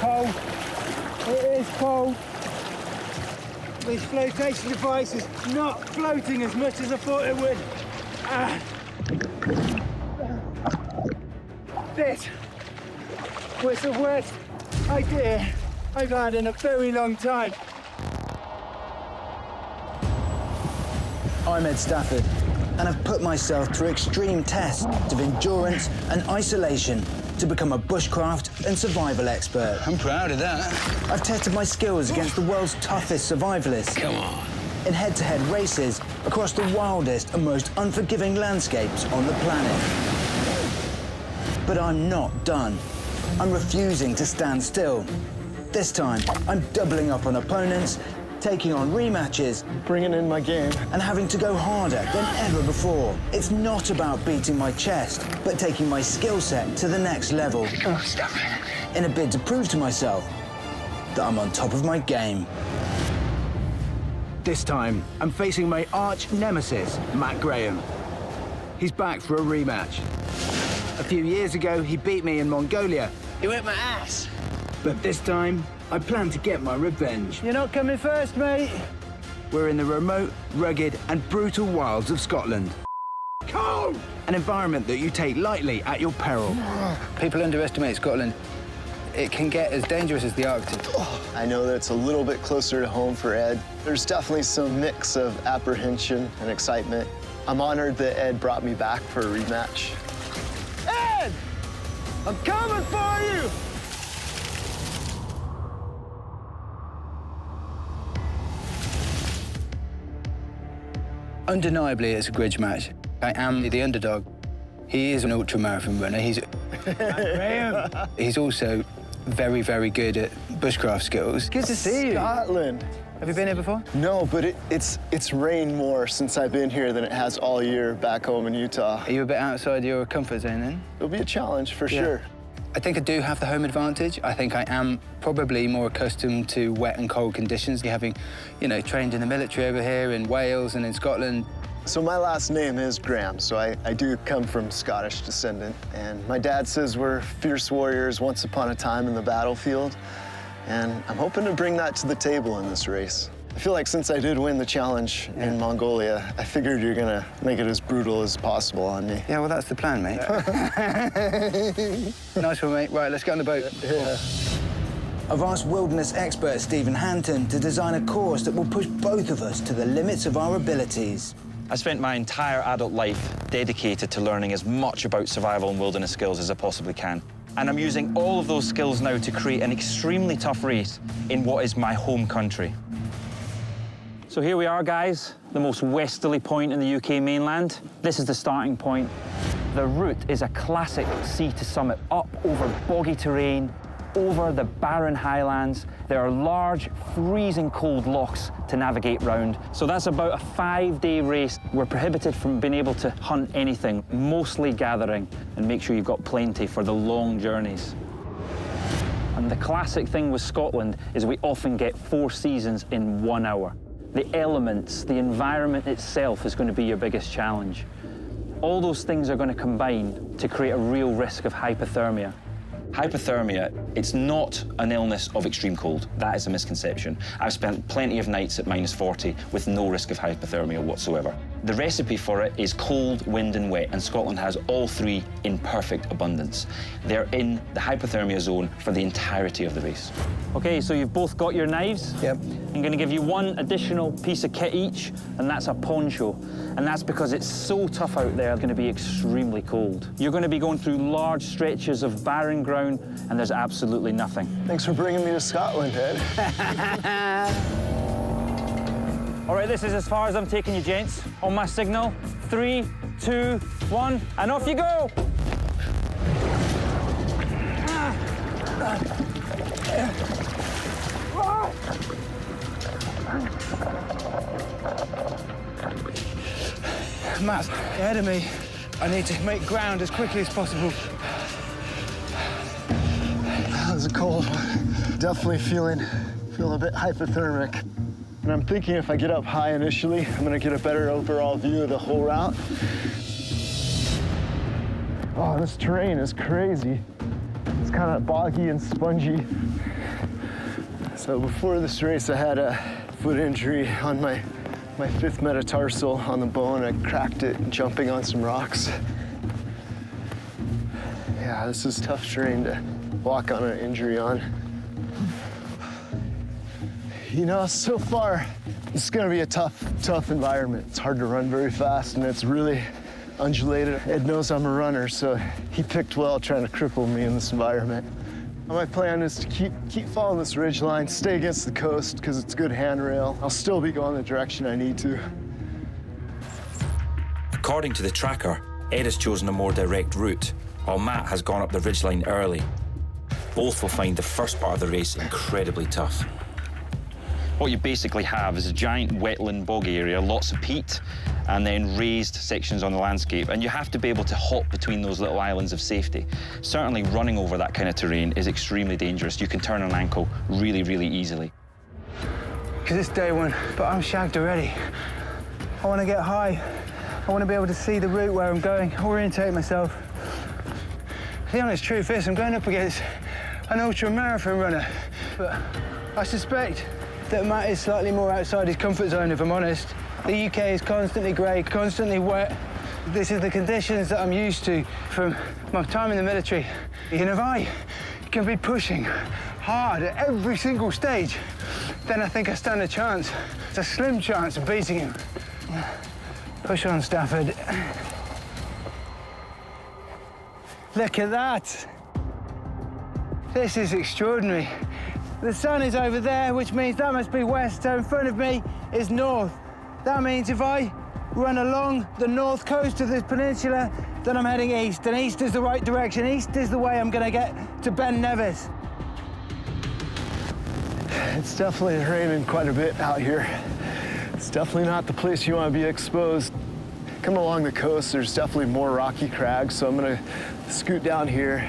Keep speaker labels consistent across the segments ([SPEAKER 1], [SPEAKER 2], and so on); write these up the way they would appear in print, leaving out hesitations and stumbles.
[SPEAKER 1] cold. It is cold. This flotation device is not floating as much as I thought it would. This was the worst idea I've had in a very long time.
[SPEAKER 2] I'm Ed Stafford, and I've put myself through extreme tests of endurance and isolation to become a bushcraft and survival expert.
[SPEAKER 3] I'm proud of that.
[SPEAKER 2] I've tested my skills against the world's toughest survivalists.
[SPEAKER 3] Come on.
[SPEAKER 2] In head-to-head races across the wildest and most unforgiving landscapes on the planet. But I'm not done. I'm refusing to stand still. This time, I'm doubling up on opponents, taking on rematches,
[SPEAKER 4] bringing in my game,
[SPEAKER 2] and having to go harder than ever before. It's not about beating my chest, but taking my skill set to the next level.
[SPEAKER 3] Come on, stop it.
[SPEAKER 2] In a bid to prove to myself that I'm on top of my game. This time, I'm facing my arch nemesis, Matt Graham. He's back for a rematch. A few years ago, he beat me in Mongolia.
[SPEAKER 3] You whipped my ass.
[SPEAKER 2] But this time, I plan to get my revenge.
[SPEAKER 1] You're not coming first, mate.
[SPEAKER 2] We're in the remote, rugged, and brutal wilds of Scotland.
[SPEAKER 1] Cold!
[SPEAKER 2] An environment that you take lightly at your peril.
[SPEAKER 3] People underestimate Scotland. It can get as dangerous as the Arctic.
[SPEAKER 4] I know that it's a little bit closer to home for Ed. There's definitely some mix of apprehension and excitement. I'm honored that Ed brought me back for a rematch.
[SPEAKER 1] Ed! I'm coming for you!
[SPEAKER 3] Undeniably, it's a grudge match. I am the underdog. He is an ultra-marathon runner. He's also very, very good at bushcraft skills.
[SPEAKER 1] Good to see you.
[SPEAKER 4] Scotland.
[SPEAKER 3] Have you been here before?
[SPEAKER 4] No, but it's rained more since I've been here than it has all year back home in Utah.
[SPEAKER 3] Are you a bit outside your comfort zone then?
[SPEAKER 4] It'll be a challenge for sure.
[SPEAKER 3] I think I do have the home advantage. I think I am probably more accustomed to wet and cold conditions. Having, trained in the military over here in Wales and in Scotland.
[SPEAKER 4] So my last name is Graham, so I do come from Scottish descendant. And my dad says we're fierce warriors once upon a time in the battlefield. And I'm hoping to bring that to the table in this race. I feel like since I did win the challenge in Mongolia, I figured you're gonna make it as brutal as possible on me.
[SPEAKER 3] Yeah, well, that's the plan, mate. Nice one, mate. Right, let's get on the boat.
[SPEAKER 4] Yeah.
[SPEAKER 2] I've asked wilderness expert Stephen Hanton to design a course that will push both of us to the limits of our abilities.
[SPEAKER 5] I spent my entire adult life dedicated to learning as much about survival and wilderness skills as I possibly can. And I'm using all of those skills now to create an extremely tough race in what is my home country. So here we are, guys, the most westerly point in the UK mainland. This is the starting point. The route is a classic sea to summit, up over boggy terrain, over the barren highlands. There are large, freezing cold lochs to navigate round. So that's about a 5-day race. We're prohibited from being able to hunt anything, mostly gathering, and make sure you've got plenty for the long journeys. And the classic thing with Scotland is we often get 4 seasons in 1 hour. The elements, the environment itself is going to be your biggest challenge. All those things are going to combine to create a real risk of hypothermia. Hypothermia, it's not an illness of extreme cold. That is a misconception. I've spent plenty of nights at -40 with no risk of hypothermia whatsoever. The recipe for it is cold, wind, and wet, and Scotland has all 3 in perfect abundance. They're in the hypothermia zone for the entirety of the race.
[SPEAKER 6] Okay, so you've both got your knives.
[SPEAKER 3] Yep.
[SPEAKER 6] I'm going to give you 1 additional piece of kit each, and that's a poncho. And that's because it's so tough out there, it's going to be extremely cold. You're going to be going through large stretches of barren ground, and there's absolutely nothing.
[SPEAKER 4] Thanks for bringing me to Scotland, Ed.
[SPEAKER 6] All right, this is as far as I'm taking you, gents. On my signal, 3, 2, 1, and off you go!
[SPEAKER 3] Matt's ahead of me. I need to make ground as quickly as possible.
[SPEAKER 4] That was a cold one. Definitely feeling a bit hypothermic. And I'm thinking if I get up high initially, I'm gonna get a better overall view of the whole route. Oh, this terrain is crazy. It's kind of boggy and spongy. So before this race, I had a foot injury on my fifth metatarsal on the bone. I cracked it jumping on some rocks. Yeah, this is tough terrain to walk on an injury on. You know, so far, it's gonna be a tough environment. It's hard to run very fast, and it's really undulated. Ed knows I'm a runner, so he picked well trying to cripple me in this environment. My plan is to keep following this ridge line, stay against the coast, because it's good handrail. I'll still be going the direction I need to.
[SPEAKER 5] According to the tracker, Ed has chosen a more direct route, while Matt has gone up the ridgeline early. Both will find the first part of the race incredibly tough. What you basically have is a giant wetland bog area, lots of peat, and then raised sections on the landscape. And you have to be able to hop between those little islands of safety. Certainly running over that kind of terrain is extremely dangerous. You can turn an ankle really, really easily.
[SPEAKER 1] Because it's day one, but I'm shagged already. I want to get high. I want to be able to see the route where I'm going, orientate myself. The honest truth is I'm going up against an ultra-marathon runner, but I suspect that Matt is slightly more outside his comfort zone, if I'm honest. The UK is constantly grey, constantly wet. This is the conditions that I'm used to from my time in the military. And if I can be pushing hard at every single stage, then I think I stand a chance. It's a slim chance of beating him. Push on, Stafford. Look at that. This is extraordinary. The sun is over there, which means that must be west, so in front of me is north. That means if I run along the north coast of this peninsula, then I'm heading east, and east is the right direction. East is the way I'm gonna get to Ben Nevis.
[SPEAKER 4] It's definitely raining quite a bit out here. It's definitely not the place you want to be exposed. Coming along the coast, there's definitely more rocky crags, so I'm gonna scoot down here,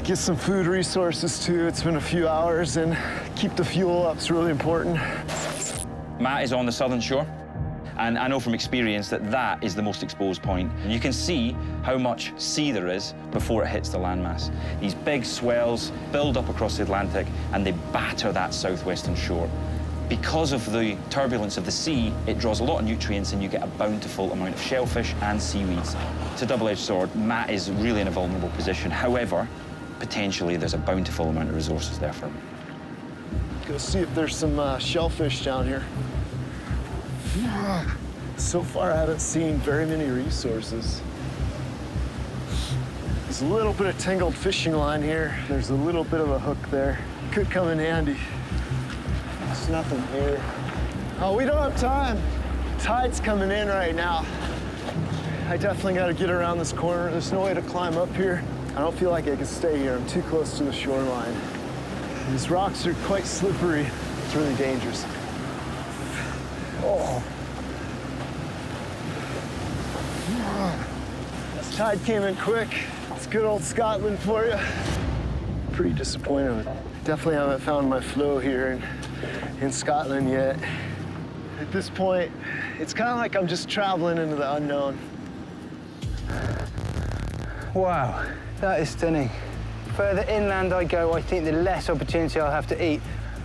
[SPEAKER 4] get some food resources too. It's been a few hours, and keep the fuel up is really important.
[SPEAKER 5] Matt is on the southern shore, and I know from experience that that is the most exposed point. And you can see how much sea there is before it hits the landmass. These big swells build up across the Atlantic, and they batter that southwestern shore. Because of the turbulence of the sea, it draws a lot of nutrients, and you get a bountiful amount of shellfish and seaweeds. It's a double-edged sword. Matt is really in a vulnerable position. However, potentially there's a bountiful amount of resources there for him.
[SPEAKER 4] Go see if there's some shellfish down here. So far, I haven't seen very many resources. There's a little bit of tangled fishing line here. There's a little bit of a hook there. Could come in handy. There's nothing here. Oh, we don't have time. Tide's coming in right now. I definitely got to get around this corner. There's no way to climb up here. I don't feel like I can stay here. I'm too close to the shoreline. These rocks are quite slippery. It's really dangerous. Oh. This tide came in quick. It's good old Scotland for you. Pretty disappointed. Definitely haven't found my flow here in Scotland yet. At this point, it's kind of like I'm just traveling into the unknown.
[SPEAKER 1] Wow, that is stunning. Further inland I go, I think the less opportunity I'll have to eat.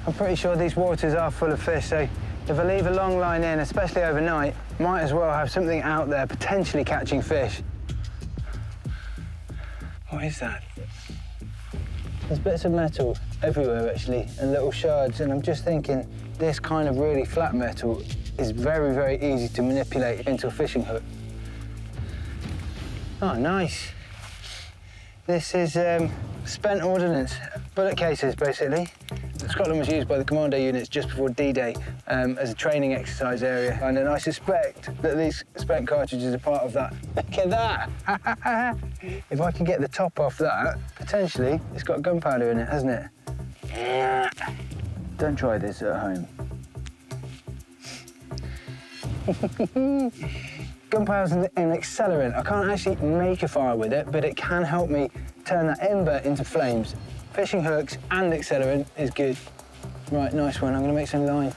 [SPEAKER 1] I'm pretty sure these waters are full of fish, so if I leave a long line in, especially overnight, might as well have something out there potentially catching fish. What is that? There's bits of metal everywhere, actually, and little shards, and I'm just thinking this kind of really flat metal is very, very easy to manipulate into a fishing hook. Oh, nice. This is spent ordnance, bullet cases, basically. Scotland was used by the commando units just before D-Day as a training exercise area, and then I suspect that these spent cartridges are part of that. Look at that! If I can get the top off that, potentially, it's got gunpowder in it, hasn't it? Don't try this at home. Gunpowder's an accelerant. I can't actually make a fire with it, but it can help me turn that ember into flames. Fishing hooks and accelerant is good. Right, nice one. I'm gonna make some line.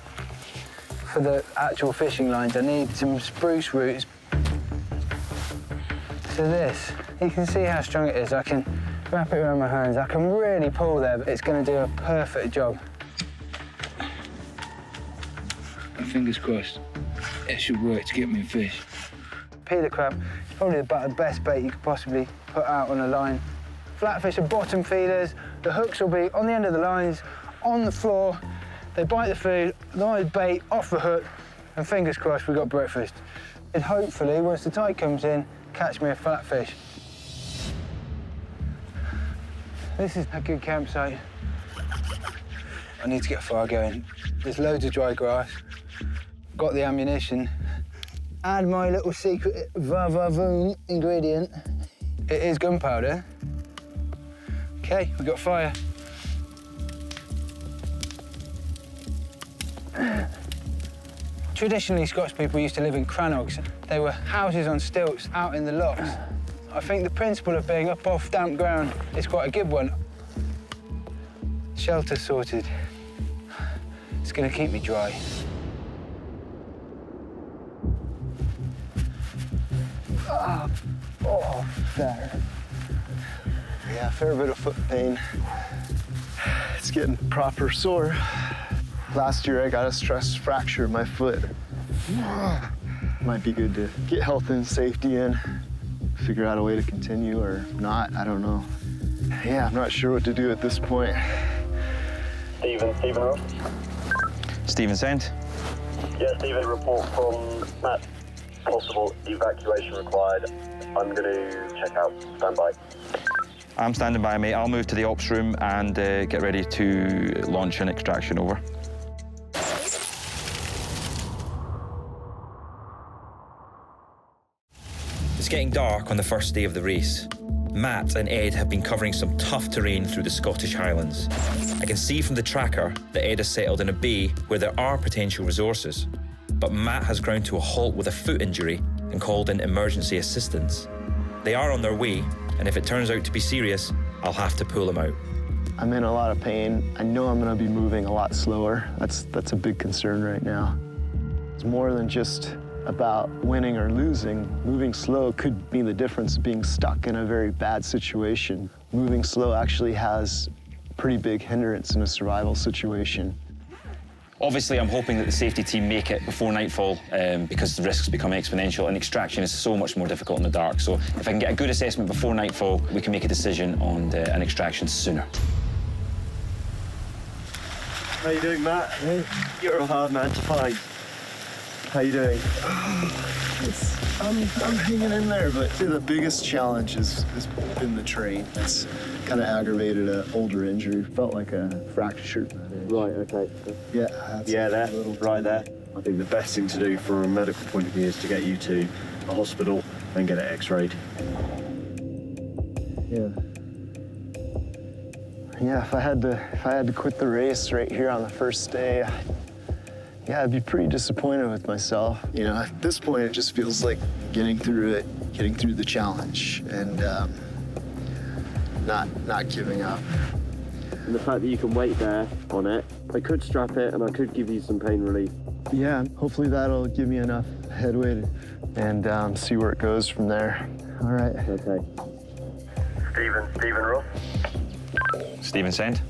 [SPEAKER 1] For the actual fishing lines, I need some spruce roots. So this, you can see how strong it is. I can Wrap it around my hands. I can really pull there, but it's going to do a perfect job. And fingers crossed, it should work to get me a fish. Peeler crab is probably about the best bait you could possibly put out on a line. Flatfish are bottom feeders. The hooks will be on the end of the lines, on the floor. They bite the food, the bait off the hook, and fingers crossed we've got breakfast. And hopefully, once the tide comes in, catch me a flatfish. This is a good campsite. I need to get a fire going. There's loads of dry grass. Got the ammunition. Add my little secret va-va-voom ingredient. It is gunpowder. Okay, we've got fire. Traditionally, Scots people used to live in crannogs. They were houses on stilts out in the lochs. I think the principle of being up off damp ground is quite a good one. Shelter sorted. It's going to keep me dry. Oh, there.
[SPEAKER 4] Yeah, a fair bit of foot pain. It's getting proper sore. Last year I got a stress fracture in my foot. Might be good to get health and safety in, figure out a way to continue or not, I don't know. Yeah, I'm not sure what to do at this point.
[SPEAKER 7] Stephen Ross?
[SPEAKER 5] Stephen sent.
[SPEAKER 7] Yeah, Stephen, report from Matt. Possible evacuation required. I'm going to check out. Stand by.
[SPEAKER 5] I'm standing by, mate. I'll move to the ops room and get ready to launch an extraction, over.
[SPEAKER 8] It's getting dark on the first day of the race. Matt and Ed have been covering some tough terrain through the Scottish Highlands. I can see from the tracker that Ed has settled in a bay where there are potential resources. But Matt has ground to a halt with a foot injury and called in emergency assistance. They are on their way, and if it turns out to be serious, I'll have to pull them out.
[SPEAKER 4] I'm in a lot of pain. I know I'm going to be moving a lot slower. That's a big concern right now. It's more than just about winning or losing. Moving slow could be the difference of being stuck in a very bad situation. Moving slow actually has a pretty big hindrance in a survival situation.
[SPEAKER 5] Obviously, I'm hoping that the safety team make it before nightfall because the risks become exponential and extraction is so much more difficult in the dark. So if I can get a good assessment before nightfall, we can make a decision on an extraction sooner.
[SPEAKER 4] How you doing, Matt? Hey. You're a hard man to find. How you doing? I'm hanging in there, but the biggest challenge has been the train. It's kind of aggravated an older injury. Felt like a fracture.
[SPEAKER 7] Right, okay.
[SPEAKER 4] Yeah,
[SPEAKER 7] there, right there. I think the best thing to do from a medical point of view is to get you to a hospital and get it x-rayed.
[SPEAKER 4] Yeah. Yeah, if I had to quit the race right here on the first day, yeah, I'd be pretty disappointed with myself. You know, at this point, it just feels like getting through it, getting through the challenge, and not giving up.
[SPEAKER 7] And the fact that you can wait there on it, I could strap it and I could give you some pain relief.
[SPEAKER 4] Yeah, hopefully that'll give me enough headway and see where it goes from there. All right.
[SPEAKER 7] Okay. Stephen Ross?
[SPEAKER 5] Stephen sent.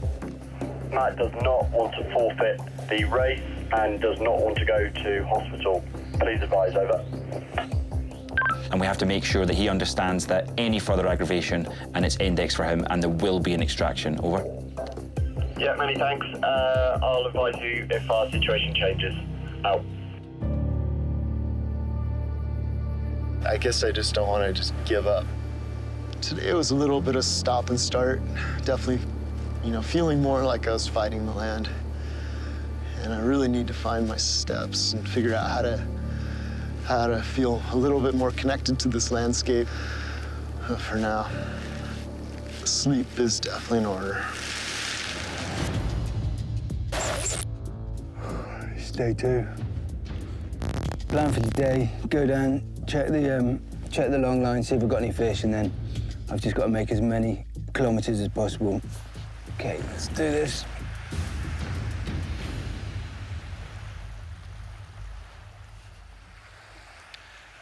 [SPEAKER 7] Matt does not want to forfeit the race and does not want to go to hospital. Please advise, over.
[SPEAKER 5] And we have to make sure that he understands that any further aggravation and it's index for him and there will be an extraction, over.
[SPEAKER 7] Yeah, many thanks. I'll advise you if our situation changes. Out.
[SPEAKER 4] I guess I just don't want to just give up. Today was a little bit of stop and start. Definitely, you know, feeling more like I was fighting the land. And I really need to find my steps and figure out how to feel a little bit more connected to this landscape. For now, sleep is definitely in order.
[SPEAKER 1] It's day 2. Plan for the day, go down, check the long line, see if I've got any fish, and then I've just got to make as many kilometers as possible. Okay, let's do this.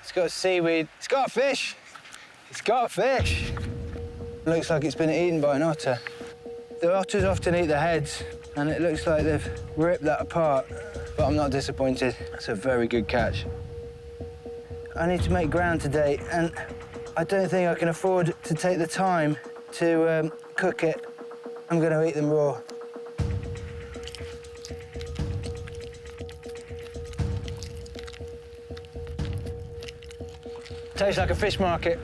[SPEAKER 1] It's got seaweed. It's got a fish. It's got a fish. Looks like it's been eaten by an otter. The otters often eat the heads, and it looks like they've ripped that apart, but I'm not disappointed. It's a very good catch. I need to make ground today, and I don't think I can afford to take the time to cook it. I'm going to eat them raw. Tastes like a fish market.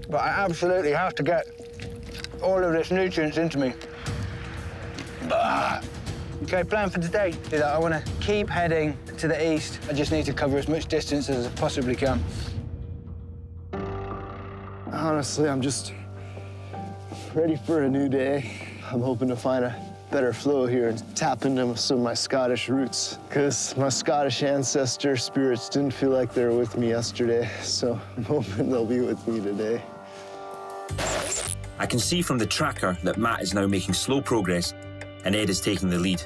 [SPEAKER 1] But I absolutely have to get all of this nutrients into me. Okay, plan for today is that I want to keep heading to the east. I just need to cover as much distance as I possibly can.
[SPEAKER 4] Honestly, I'm just ready for a new day. I'm hoping to find a better flow here and tap into some of my Scottish roots, because my Scottish ancestor spirits didn't feel like they were with me yesterday, so I'm hoping they'll be with me today.
[SPEAKER 8] I can see from the tracker that Matt is now making slow progress and Ed is taking the lead.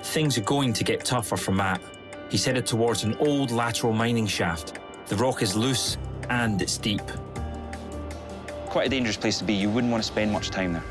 [SPEAKER 8] Things are going to get tougher for Matt. He's headed towards an old lateral mining shaft. The rock is loose and it's deep.
[SPEAKER 5] Quite a dangerous place to be. You wouldn't want to spend much time there.